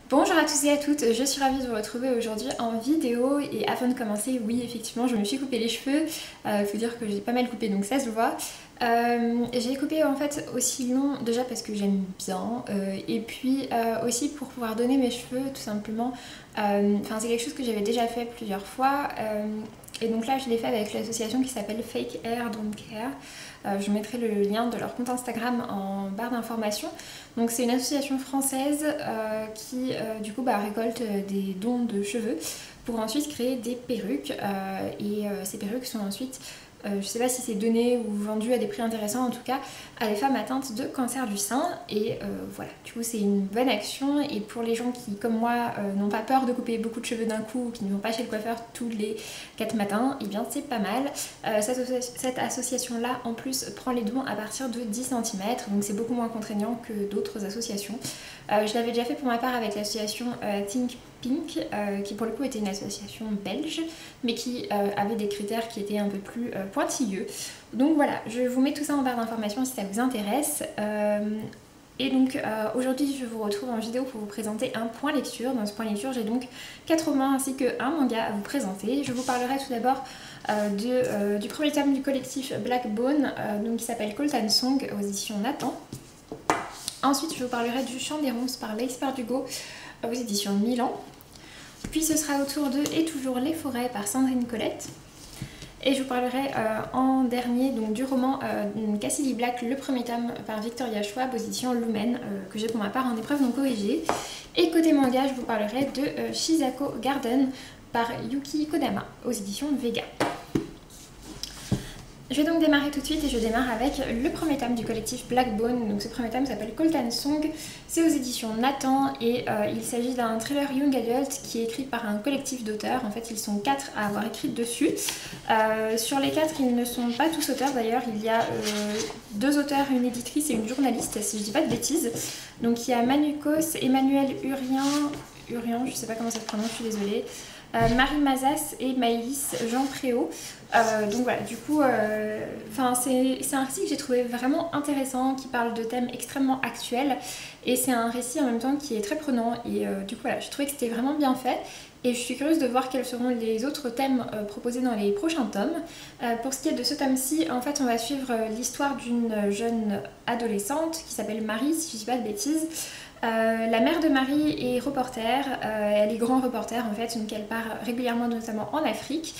Bonjour à tous et à toutes, je suis ravie de vous retrouver aujourd'hui en vidéo et avant de commencer, oui effectivement je me suis coupé les cheveux, faut dire que j'ai pas mal coupé donc ça se voit. J'ai coupé en fait aussi long déjà parce que j'aime bien et puis aussi pour pouvoir donner mes cheveux tout simplement. Enfin c'est quelque chose que j'avais déjà fait plusieurs fois et donc là je l'ai fait avec l'association qui s'appelle Fake Hair Don't Care. Je mettrai le lien de leur compte Instagram en barre d'informations. Donc c'est une association française qui du coup récolte des dons de cheveux pour ensuite créer des perruques et ces perruques sont ensuite je ne sais pas si c'est donné ou vendu à des prix intéressants en tout cas à des femmes atteintes de cancer du sein et voilà, du coup c'est une bonne action et pour les gens qui comme moi n'ont pas peur de couper beaucoup de cheveux d'un coup ou qui ne vont pas chez le coiffeur tous les 4 matins, et bien c'est pas mal. Cette association là en plus prend les dons à partir de 10 cm donc c'est beaucoup moins contraignant que d'autres associations. Je l'avais déjà fait pour ma part avec l'association Think Pink, qui pour le coup était une association belge, mais qui avait des critères qui étaient un peu plus pointilleux. Donc voilà, je vous mets tout ça en barre d'informations si ça vous intéresse. Et donc aujourd'hui je vous retrouve en vidéo pour vous présenter un point lecture. Dans ce point lecture j'ai donc 4 romans ainsi qu'un manga à vous présenter. Je vous parlerai tout d'abord du premier tome du collectif Blackbone, donc qui s'appelle Coltan Song aux éditions Nathan. Ensuite je vous parlerai du Chant des Ronces par Laïs Bardugo aux éditions Milan. Puis ce sera au tour de Et toujours les forêts par Sandrine Colette. Et je vous parlerai en dernier donc, du roman Cassidy Black, le premier tome par Victoria Schwab aux éditions Lumen, que j'ai pour ma part en épreuve non corrigée. Et côté manga, je vous parlerai de Shizako Garden par Yuki Kodama aux éditions Vega. Je vais donc démarrer tout de suite et je démarre avec le premier tome du collectif Blackbone. Donc ce premier tome s'appelle Coltan Song, c'est aux éditions Nathan et il s'agit d'un thriller young adult qui est écrit par un collectif d'auteurs. En fait ils sont 4 à avoir écrit dessus. Sur les 4 ils ne sont pas tous auteurs d'ailleurs, il y a 2 auteurs, une éditrice et une journaliste si je dis pas de bêtises. Donc il y a Manukos, Emmanuel Urian, je sais pas comment ça se prononce, je suis désolée. Marie Mazas et Maëlys Jean Préau. Donc voilà, du coup, c'est un récit que j'ai trouvé vraiment intéressant, qui parle de thèmes extrêmement actuels. Et c'est un récit en même temps qui est très prenant. Et du coup, voilà, j'ai trouvé que c'était vraiment bien fait. Et je suis curieuse de voir quels seront les autres thèmes proposés dans les prochains tomes. Pour ce qui est de ce tome-ci, en fait, on va suivre l'histoire d'une jeune adolescente qui s'appelle Marie, si je ne dis pas de bêtises. La mère de Marie est reporter, elle est grand reporter en fait, donc elle part régulièrement notamment en Afrique.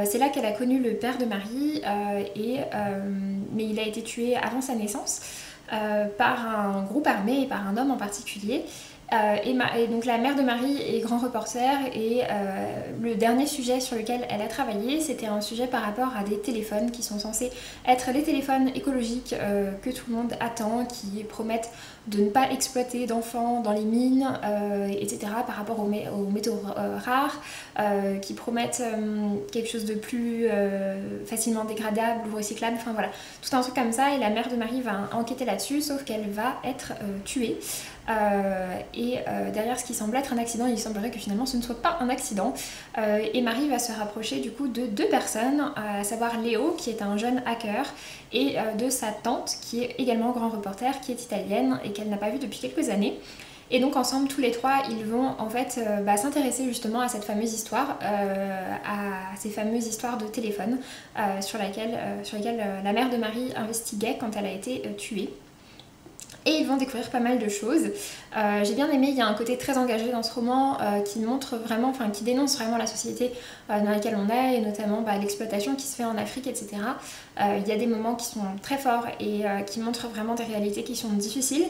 C'est là qu'elle a connu le père de Marie, mais il a été tué avant sa naissance par un groupe armé et par un homme en particulier. Et donc la mère de Marie est grand reporter et le dernier sujet sur lequel elle a travaillé c'était un sujet par rapport à des téléphones qui sont censés être les téléphones écologiques que tout le monde attend, qui promettent de ne pas exploiter d'enfants dans les mines, etc. par rapport aux métaux rares, qui promettent quelque chose de plus facilement dégradable ou recyclable, enfin voilà, tout un truc comme ça et la mère de Marie va enquêter là-dessus sauf qu'elle va être tuée. Derrière ce qui semble être un accident, il semblerait que finalement ce ne soit pas un accident. Et Marie va se rapprocher du coup de 2 personnes, à savoir Léo qui est un jeune hacker et de sa tante qui est également grand reporter, qui est italienne et qu'elle n'a pas vue depuis quelques années. Et donc ensemble, tous les 3, ils vont en fait s'intéresser justement à cette fameuse histoire, à ces fameuses histoires de téléphone sur lesquelles la mère de Marie investiguait quand elle a été tuée. Et ils vont découvrir pas mal de choses. J'ai bien aimé, il y a un côté très engagé dans ce roman qui montre vraiment, enfin qui dénonce vraiment la société dans laquelle on est et notamment l'exploitation qui se fait en Afrique, etc. Il y a des moments qui sont très forts et qui montrent vraiment des réalités qui sont difficiles.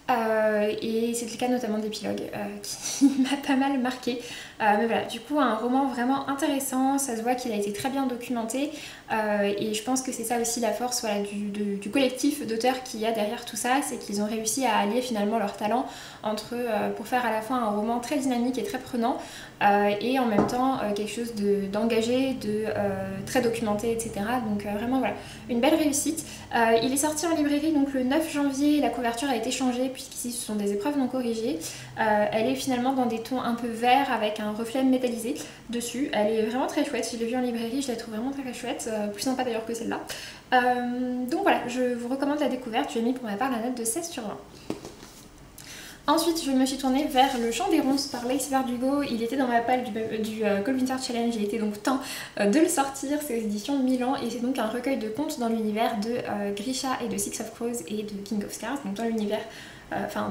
Et c'est le cas notamment d'épilogue qui m'a pas mal marqué. Mais voilà, du coup un roman vraiment intéressant, ça se voit qu'il a été très bien documenté et je pense que c'est ça aussi la force voilà, du collectif d'auteurs qu'il y a derrière tout ça, c'est qu'ils ont réussi à allier finalement leur talent entre pour faire à la fois un roman très dynamique et très prenant et en même temps quelque chose d'engagé, très documenté, etc. Donc vraiment voilà, une belle réussite. Il est sorti en librairie donc le 9 janvier, la couverture a été changée puisqu'ici ce sont des épreuves non corrigées. Elle est finalement dans des tons un peu verts avec un reflet métallisé dessus. Elle est vraiment très chouette, je l'ai vue en librairie, je la trouve vraiment très chouette, plus sympa d'ailleurs que celle-là. Donc voilà, je vous recommande la découverte, je lui ai mis pour ma part la note de 16/20. Ensuite, je me suis tournée vers Le Chant des Ronces par Lace Verdugo. Il était dans ma palle du Cold Winter Challenge, il était donc temps de le sortir. C'est aux éditions Milan et c'est donc un recueil de contes dans l'univers de Grisha et de Six of Crows et de King of Scars, donc dans l'univers,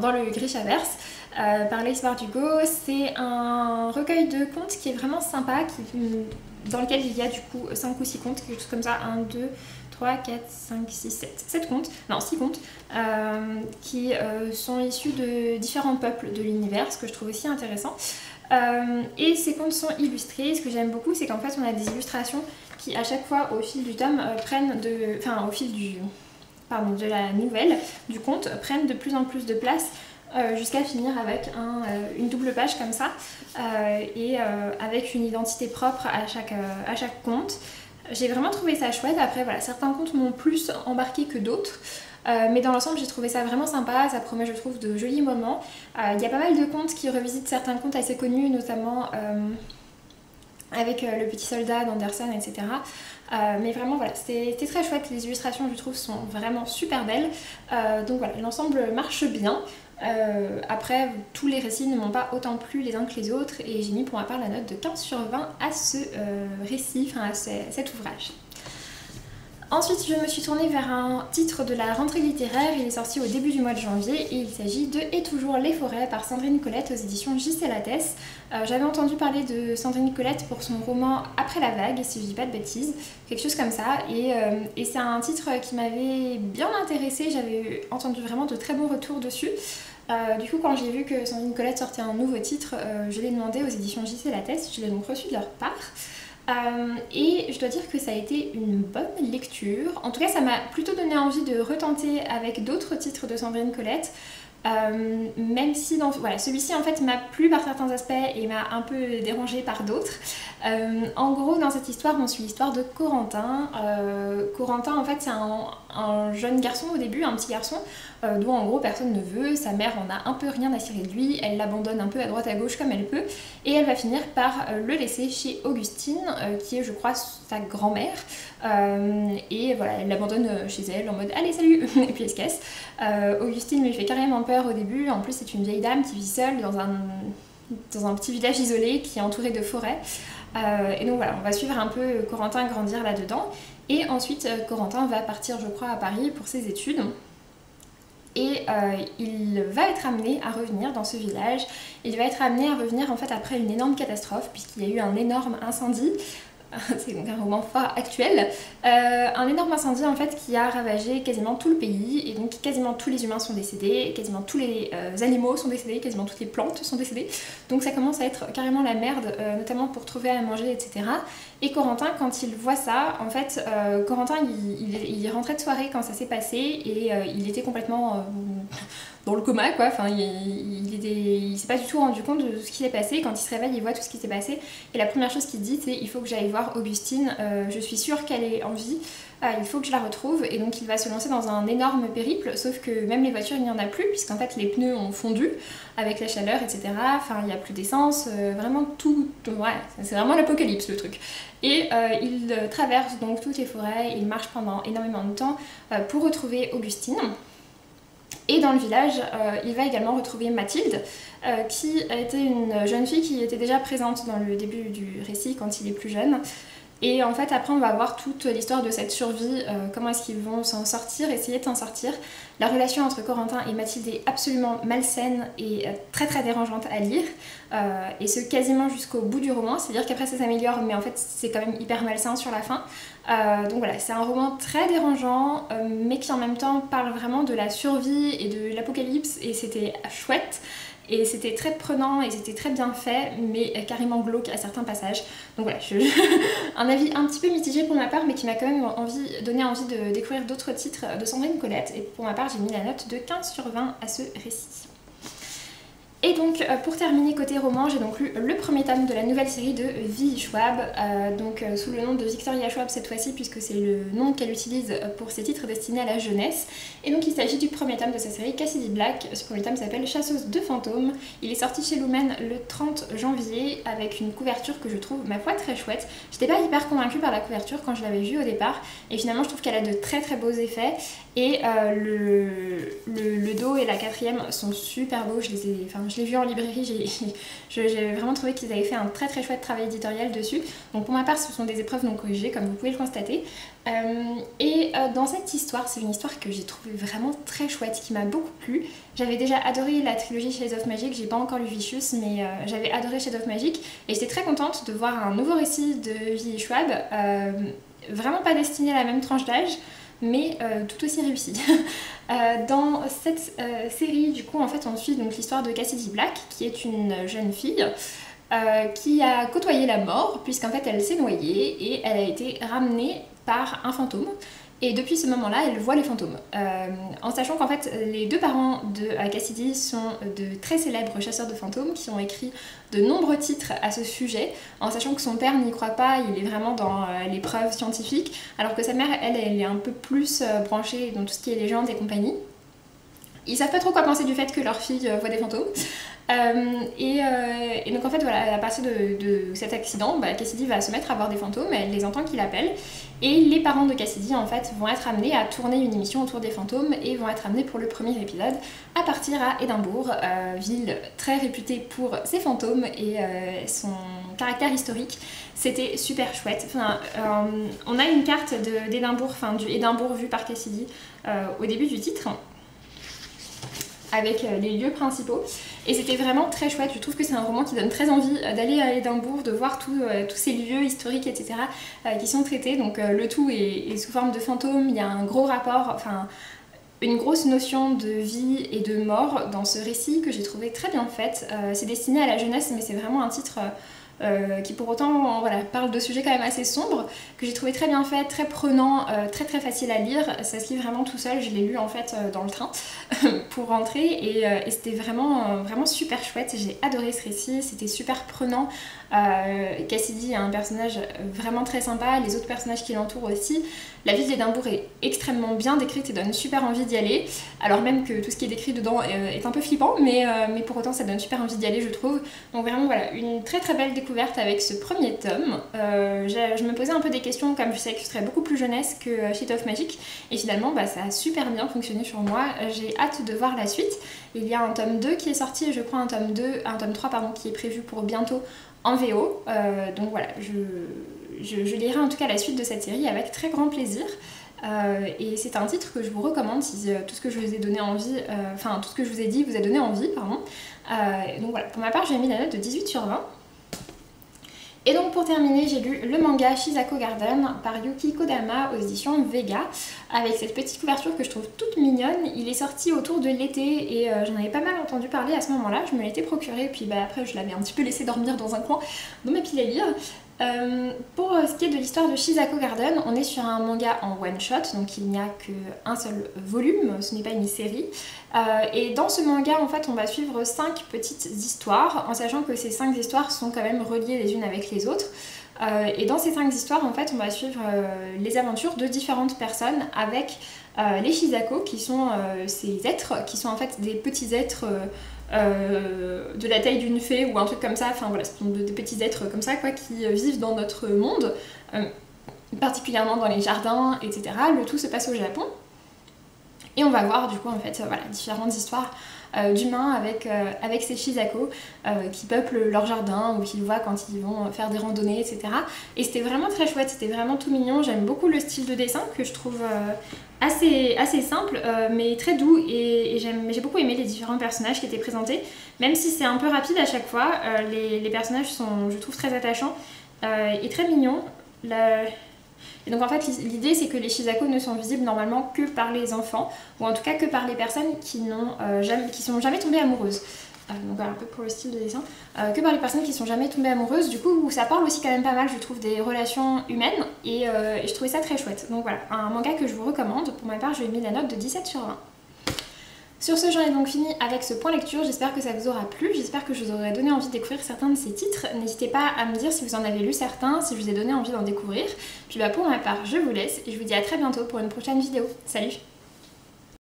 dans le Grishaverse par Lace Verdugo. C'est un recueil de contes qui est vraiment sympa, dans lequel il y a du coup 5 ou 6 contes, quelque chose comme ça, 1, 2, 3, 4, 5, 6, 7 contes, non 6 contes, qui sont issus de différents peuples de l'univers, ce que je trouve aussi intéressant. Et ces contes sont illustrés. Ce que j'aime beaucoup, c'est qu'en fait on a des illustrations qui à chaque fois au fil du tome au fil de la nouvelle, du conte, prennent de plus en plus de place jusqu'à finir avec une double page comme ça et avec une identité propre à chaque conte. J'ai vraiment trouvé ça chouette. Après voilà, certains contes m'ont plus embarqué que d'autres. Mais dans l'ensemble j'ai trouvé ça vraiment sympa, ça promet je trouve de jolis moments. Il y a pas mal de contes qui revisitent certains contes assez connus, notamment avec Le Petit Soldat d'Anderson, etc. Mais vraiment voilà, c'était très chouette, les illustrations je trouve sont vraiment super belles. Donc voilà, l'ensemble marche bien. Après, tous les récits ne m'ont pas autant plu les uns que les autres et j'ai mis pour ma part la note de 15 sur 20 à ce récit, à cet ouvrage. Ensuite, je me suis tournée vers un titre de la rentrée littéraire, il est sorti au début du mois de janvier et il s'agit de Et toujours les forêts par Sandrine Colette aux éditions J.C. Lattès. J'avais entendu parler de Sandrine Colette pour son roman Après la vague, si je dis pas de bêtises, quelque chose comme ça, et c'est un titre qui m'avait bien intéressée, j'avais entendu vraiment de très bons retours dessus. Du coup, quand j'ai vu que Sandrine Colette sortait un nouveau titre, je l'ai demandé aux éditions J.C. Lattès, je l'ai donc reçu de leur part. Et je dois dire que ça a été une bonne lecture. En tout cas, ça m'a plutôt donné envie de retenter avec d'autres titres de Sandrine Colette. Même si voilà, celui-ci en fait m'a plu par certains aspects et m'a un peu dérangé par d'autres. En gros, dans cette histoire, on suit l'histoire de Corentin. Corentin, en fait, c'est un jeune garçon au début, un petit garçon, dont en gros personne ne veut. Sa mère en a un peu rien à cirer de lui, elle l'abandonne un peu à droite à gauche comme elle peut, et elle va finir par le laisser chez Augustine, qui est, je crois, sa grand-mère. Et voilà, elle l'abandonne chez elle en mode allez salut et puis elle se casse. Augustine lui fait carrément peur au début, en plus c'est une vieille dame qui vit seule dans un petit village isolé qui est entouré de forêts. Et donc voilà, on va suivre un peu Corentin grandir là-dedans. Et ensuite Corentin va partir je crois à Paris pour ses études. Et il va être amené à revenir dans ce village. Il va être amené à revenir en fait après une énorme catastrophe puisqu'il y a eu un énorme incendie. C'est donc un roman fort actuel, un énorme incendie en fait qui a ravagé quasiment tout le pays et donc quasiment tous les humains sont décédés, quasiment tous les animaux sont décédés, quasiment toutes les plantes sont décédées, donc ça commence à être carrément la merde, notamment pour trouver à manger, etc. Et Corentin, quand il voit ça, en fait, Corentin il rentrait de soirée quand ça s'est passé et il était complètement dans le coma quoi, enfin il s'est pas du tout rendu compte de ce qui s'est passé. Quand il se réveille il voit tout ce qui s'est passé et la première chose qu'il dit c'est il faut que j'aille voir Augustine, je suis sûre qu'elle est en vie, il faut que je la retrouve. Et donc il va se lancer dans un énorme périple, sauf que même les voitures il n'y en a plus puisqu'en fait les pneus ont fondu avec la chaleur, etc. Enfin il n'y a plus d'essence, vraiment tout, ouais, c'est vraiment l'apocalypse le truc. Et il traverse donc toutes les forêts, il marche pendant énormément de temps pour retrouver Augustine. Et dans le village, il va également retrouver Mathilde, qui a été une jeune fille qui était déjà présente dans le début du récit quand il est plus jeune. Et en fait après on va voir toute l'histoire de cette survie, comment est-ce qu'ils vont s'en sortir, essayer de s'en sortir. La relation entre Corentin et Mathilde est absolument malsaine et très très dérangeante à lire, et ce quasiment jusqu'au bout du roman, c'est-à-dire qu'après ça s'améliore mais en fait c'est quand même hyper malsain sur la fin. Donc voilà, c'est un roman très dérangeant mais qui en même temps parle vraiment de la survie et de l'apocalypse et c'était chouette. Et c'était très prenant et c'était très bien fait, mais carrément glauque à certains passages. Donc voilà, un avis un petit peu mitigé pour ma part, mais qui m'a quand même donné envie de découvrir d'autres titres de Sandrine Colette. Et pour ma part, j'ai mis la note de 15 sur 20 à ce récit. Et donc pour terminer côté roman, j'ai donc lu le premier tome de la nouvelle série de V. Schwab, sous le nom de Victoria Schwab cette fois-ci puisque c'est le nom qu'elle utilise pour ses titres destinés à la jeunesse. Et donc il s'agit du premier tome de sa série Cassidy Black. Ce premier tome s'appelle Chasseuse de fantômes. Il est sorti chez Lumen le 30 janvier avec une couverture que je trouve ma foi très chouette. J'étais pas hyper convaincue par la couverture quand je l'avais vue au départ et finalement je trouve qu'elle a de très très beaux effets et le dos et la quatrième sont super beaux. Je l'ai vu en librairie, j'ai vraiment trouvé qu'ils avaient fait un très très chouette travail éditorial dessus. Donc pour ma part ce sont des épreuves non corrigées comme vous pouvez le constater. Dans cette histoire, c'est une histoire que j'ai trouvée vraiment très chouette, qui m'a beaucoup plu. J'avais déjà adoré la trilogie Shades of Magic, j'ai pas encore lu Vicious mais j'avais adoré Shades of Magic et j'étais très contente de voir un nouveau récit de V. Schwab, vraiment pas destiné à la même tranche d'âge mais tout aussi réussi. Dans cette série, du coup, en fait, on suit donc l'histoire de Cassidy Black, qui est une jeune fille qui a côtoyé la mort, puisqu'en fait, elle s'est noyée et elle a été ramenée par un fantôme. Et depuis ce moment-là, elle voit les fantômes. En sachant qu'en fait, les deux parents de Cassidy sont de très célèbres chasseurs de fantômes qui ont écrit de nombreux titres à ce sujet, en sachant que son père n'y croit pas, il est vraiment dans les preuves scientifiques, alors que sa mère, elle est un peu plus branchée dans tout ce qui est légende et compagnie. Ils savent pas trop quoi penser du fait que leur fille voit des fantômes. Et donc en fait voilà, à partir de cet accident, Cassidy va se mettre à voir des fantômes, elle les entend qui l'appellent et les parents de Cassidy en fait vont être amenés à tourner une émission autour des fantômes et vont être amenés pour le premier épisode à partir à Édimbourg, ville très réputée pour ses fantômes et son caractère historique. C'était super chouette. Enfin, on a une carte d'Édimbourg, enfin du Édimbourg vu par Cassidy au début du titre, avec les lieux principaux et c'était vraiment très chouette. Je trouve que c'est un roman qui donne très envie d'aller à Édimbourg, de voir tous ces lieux historiques etc. Qui sont traités, donc le tout est sous forme de fantômes. Il y a un gros rapport, enfin une grosse notion de vie et de mort dans ce récit que j'ai trouvé très bien fait. C'est destiné à la jeunesse mais c'est vraiment un titre qui pour autant voilà, parle de sujets quand même assez sombres, que j'ai trouvé très bien fait, très prenant, très très facile à lire. Ça se lit vraiment tout seul, je l'ai lu en fait dans le train pour rentrer et c'était vraiment super chouette. J'ai adoré ce récit, c'était super prenant. Cassidy est un personnage vraiment très sympa, les autres personnages qui l'entourent aussi. La ville d'Édimbourg est extrêmement bien décrite et donne super envie d'y aller, alors même que tout ce qui est décrit dedans est un peu flippant, mais pour autant ça donne super envie d'y aller je trouve. Donc vraiment voilà, une très très belle découverte avec ce premier tome. Je me posais un peu des questions comme je savais que ce serait beaucoup plus jeunesse que Shades of Magic et finalement ça a super bien fonctionné sur moi. J'ai hâte de voir la suite. Il y a un tome 2 qui est sorti et je crois un tome 3 pardon, qui est prévu pour bientôt en VO, donc voilà, je lirai en tout cas la suite de cette série avec très grand plaisir. Et c'est un titre que je vous recommande si tout ce que je vous ai donné envie, tout ce que je vous ai dit vous a donné envie, pardon. Donc voilà, pour ma part j'ai mis la note de 18 sur 20. Et donc pour terminer, j'ai lu le manga Shisako Garden par Yuki Kodama aux éditions Vega, avec cette petite couverture que je trouve toute mignonne. Il est sorti autour de l'été et j'en avais pas mal entendu parler à ce moment-là, je me l'étais procuré, puis après je l'avais un petit peu laissé dormir dans un coin dans ma pile à lire. Pour ce qui est de l'histoire de Shisako Garden, on est sur un manga en one shot, donc il n'y a qu'un seul volume, ce n'est pas une série. Et dans ce manga, en fait, on va suivre 5 petites histoires, en sachant que ces 5 histoires sont quand même reliées les unes avec les autres. Et dans ces 5 histoires, en fait, on va suivre les aventures de différentes personnes avec les Shisako, qui sont ces êtres, qui sont en fait des petits êtres de la taille d'une fée ou un truc comme ça, enfin voilà, ce sont des petits êtres comme ça quoi, qui vivent dans notre monde, particulièrement dans les jardins, etc. Le tout se passe au Japon. Et on va voir du coup en fait voilà, différentes histoires d'humains avec ces Shisako qui peuplent leur jardin ou qu'ils voient quand ils vont faire des randonnées, etc. Et c'était vraiment très chouette, c'était vraiment tout mignon. J'aime beaucoup le style de dessin que je trouve assez simple mais très doux et j'ai beaucoup aimé les différents personnages qui étaient présentés. Même si c'est un peu rapide à chaque fois, les personnages sont, je trouve, très attachants et très mignons. Et donc en fait l'idée c'est que les Shisako ne sont visibles normalement que par les enfants, ou en tout cas que par les personnes qui sont jamais tombées amoureuses. Donc voilà un peu pour le style de dessin, que par les personnes qui sont jamais tombées amoureuses, du coup ça parle aussi quand même pas mal je trouve des relations humaines et je trouvais ça très chouette. Donc voilà, un manga que je vous recommande, pour ma part je lui ai mis la note de 17 sur 20. Sur ce, j'en ai donc fini avec ce point lecture, j'espère que ça vous aura plu, j'espère que je vous aurai donné envie de découvrir certains de ces titres. N'hésitez pas à me dire si vous en avez lu certains, si je vous ai donné envie d'en découvrir. Puis pour ma part, je vous laisse et je vous dis à très bientôt pour une prochaine vidéo. Salut!